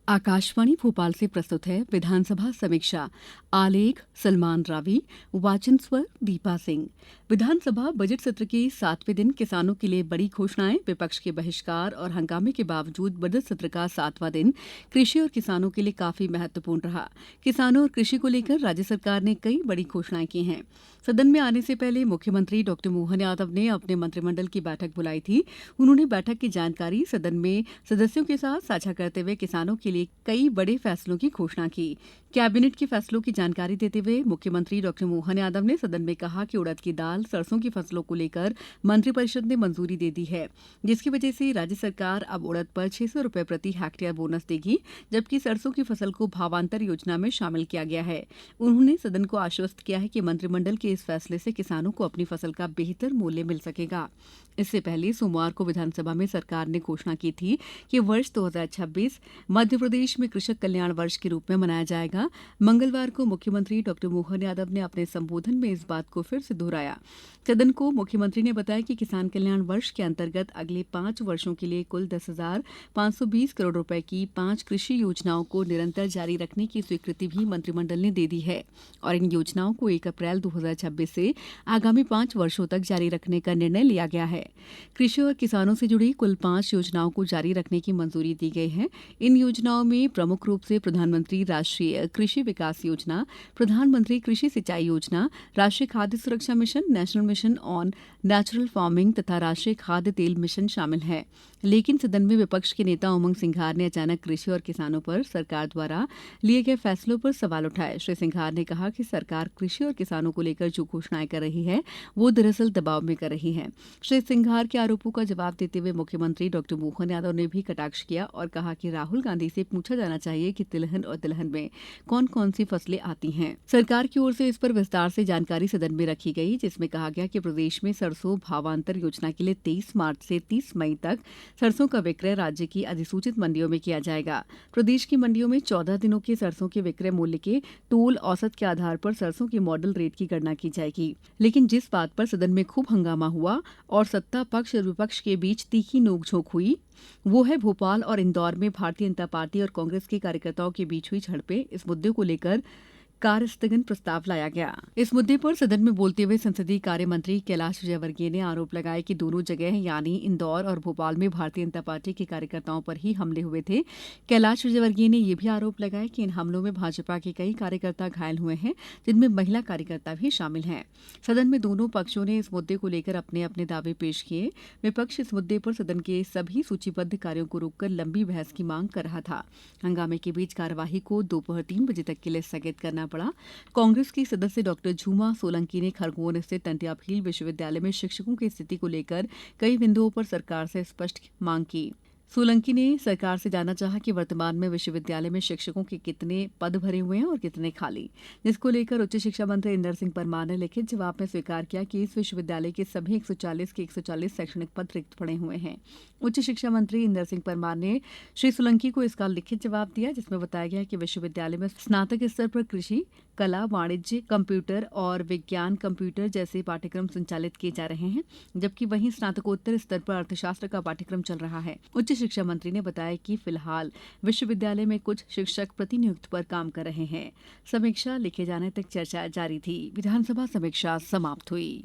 आकाशवाणी भोपाल से प्रस्तुत है विधानसभा समीक्षा। आलेख सलमान रावी, वाचन स्वर दीपा सिंह। विधानसभा बजट सत्र के 7वें दिन किसानों के लिए बड़ी घोषणाएं। विपक्ष के बहिष्कार और हंगामे के बावजूद बजट सत्र का 7वां दिन कृषि और किसानों के लिए काफी महत्वपूर्ण रहा। किसानों और कृषि को लेकर राज्य सरकार ने कई बड़ी घोषणाएं की हैं। सदन में आने से पहले मुख्यमंत्री डॉक्टर मोहन यादव ने अपने मंत्रिमंडल की बैठक बुलाई थी। उन्होंने बैठक की जानकारी सदन में सदस्यों के साथ साझा करते हुए किसानों के लिए कई बड़े फैसलों की घोषणा की। कैबिनेट के फैसलों की जानकारी देते हुए मुख्यमंत्री डॉक्टर मोहन यादव ने सदन में कहा कि उड़द की दाल, सरसों की फसलों को लेकर मंत्रिपरिषद ने मंजूरी दे दी है, जिसकी वजह से राज्य सरकार अब उड़द पर 600 रुपए प्रति हेक्टेयर बोनस देगी, जबकि सरसों की फसल को भावांतर योजना में शामिल किया गया है। उन्होंने सदन को आश्वस्त किया है कि मंत्रिमंडल के इस फैसले से किसानों को अपनी फसल का बेहतर मूल्य मिल सकेगा। इससे पहले सोमवार को विधानसभा में सरकार ने घोषणा की थी कि वर्ष 2026 मध्य प्रदेश में कृषक कल्याण वर्ष के रूप में मनाया जाएगा। मंगलवार को मुख्यमंत्री डॉक्टर मोहन यादव ने अपने संबोधन में इस बात को फिर से दोहराया। सदन को मुख्यमंत्री ने बताया कि किसान कल्याण वर्ष के अंतर्गत अगले 5 वर्षों के लिए कुल 10,520 करोड़ रुपए की 5 कृषि योजनाओं को निरंतर जारी रखने की स्वीकृति भी मंत्रिमंडल ने दे दी है और इन योजनाओं को 1 अप्रैल 2026 से आगामी 5 वर्षों तक जारी रखने का निर्णय लिया गया है। कृषि और किसानों से जुड़ी कुल 5 योजनाओं को जारी रखने की मंजूरी दी गई है। इन योजनाओं में प्रमुख रूप से प्रधानमंत्री राष्ट्रीय कृषि विकास योजना, प्रधानमंत्री कृषि सिंचाई योजना, राष्ट्रीय खाद्य सुरक्षा mission, national mission on natural farming तथा राष्ट्रीय खाद्य तेल मिशन शामिल है। लेकिन सदन में विपक्ष के नेता उमंग सिंघार ने अचानक कृषि और किसानों पर सरकार द्वारा लिए गए फैसलों पर सवाल उठाए। श्री सिंघार ने कहा कि सरकार कृषि और किसानों को लेकर जो घोषणाएं कर रही है वो दरअसल दबाव में कर रही है। श्री सिंघार के आरोपों का जवाब देते हुए मुख्यमंत्री डॉक्टर मोहन यादव ने भी कटाक्ष किया और कहा कि राहुल गांधी से पूछा जाना चाहिए कि तिलहन और तिलहन में कौन कौन सी फसलें आती हैं। सरकार की ओर से इस पर विस्तार से जानकारी सदन में रखी गई, जिसमें कहा गया कि प्रदेश में सरसों भावांतर योजना के लिए 23 मार्च से 30 मई तक सरसों का विक्रय राज्य की अधिसूचित मंडियों में किया जाएगा। प्रदेश की मंडियों में 14 दिनों के सरसों के विक्रय मूल्य के तोल औसत के आधार पर सरसों की मॉडल रेट की गणना की जाएगी। लेकिन जिस बात पर सदन में खूब हंगामा हुआ और सत्ता पक्ष और विपक्ष के बीच तीखी नोकझोंक हुई, वो है भोपाल और इंदौर में भारतीय जनता पार्टी और कांग्रेस के कार्यकर्ताओं के बीच हुई झड़पें। इस मुद्दे को लेकर कार्य स्थगन प्रस्ताव लाया गया। इस मुद्दे पर सदन में बोलते हुए संसदीय कार्य मंत्री कैलाश विजयवर्गीय ने आरोप लगाया कि दोनों जगह यानी इंदौर और भोपाल में भारतीय जनता पार्टी के कार्यकर्ताओं पर ही हमले हुए थे। कैलाश विजयवर्गीय ने यह भी आरोप लगाया कि इन हमलों में भाजपा के कई कार्यकर्ता घायल हुए हैं, जिनमें महिला कार्यकर्ता भी शामिल हैं। सदन में दोनों पक्षों ने इस मुद्दे को लेकर अपने अपने दावे पेश किए। विपक्ष इस मुद्दे पर सदन के सभी सूचीबद्ध कार्यों को रोककर लंबी बहस की मांग कर रहा था। हंगामे के बीच कार्यवाही को दोपहर 3 बजे तक के लिए स्थगित करना पड़ा। कांग्रेस की सदस्य डॉक्टर झूमा सोलंकी ने खरगोन स्थित टंट्या भील विश्वविद्यालय में शिक्षकों की स्थिति को लेकर कई बिंदुओं पर सरकार से स्पष्ट मांग की। सोलंकी ने सरकार से जानना चाहा कि वर्तमान में विश्वविद्यालय में शिक्षकों के कितने पद भरे हुए हैं और कितने खाली, जिसको लेकर उच्च शिक्षा मंत्री इंदर सिंह परमार ने लिखित जवाब में स्वीकार किया कि इस विश्वविद्यालय के सभी 140 के 140 शैक्षणिक पद रिक्त पड़े हुए हैं। उच्च शिक्षा मंत्री इंदर सिंह परमार ने श्री सोलंकी को इसका लिखित जवाब दिया, जिसमें बताया गया कि विश्वविद्यालय में स्नातक स्तर पर कृषि, कला, वाणिज्य, कंप्यूटर और विज्ञान कंप्यूटर जैसे पाठ्यक्रम संचालित किए जा रहे हैं, जबकि वहीं स्नातकोत्तर स्तर पर अर्थशास्त्र का पाठ्यक्रम चल रहा है। उच्च शिक्षा मंत्री ने बताया कि फिलहाल विश्वविद्यालय में कुछ शिक्षक प्रतिनियुक्त पर काम कर रहे हैं। समीक्षा लिखे जाने तक चर्चा जारी थी। विधानसभा समीक्षा समाप्त हुई।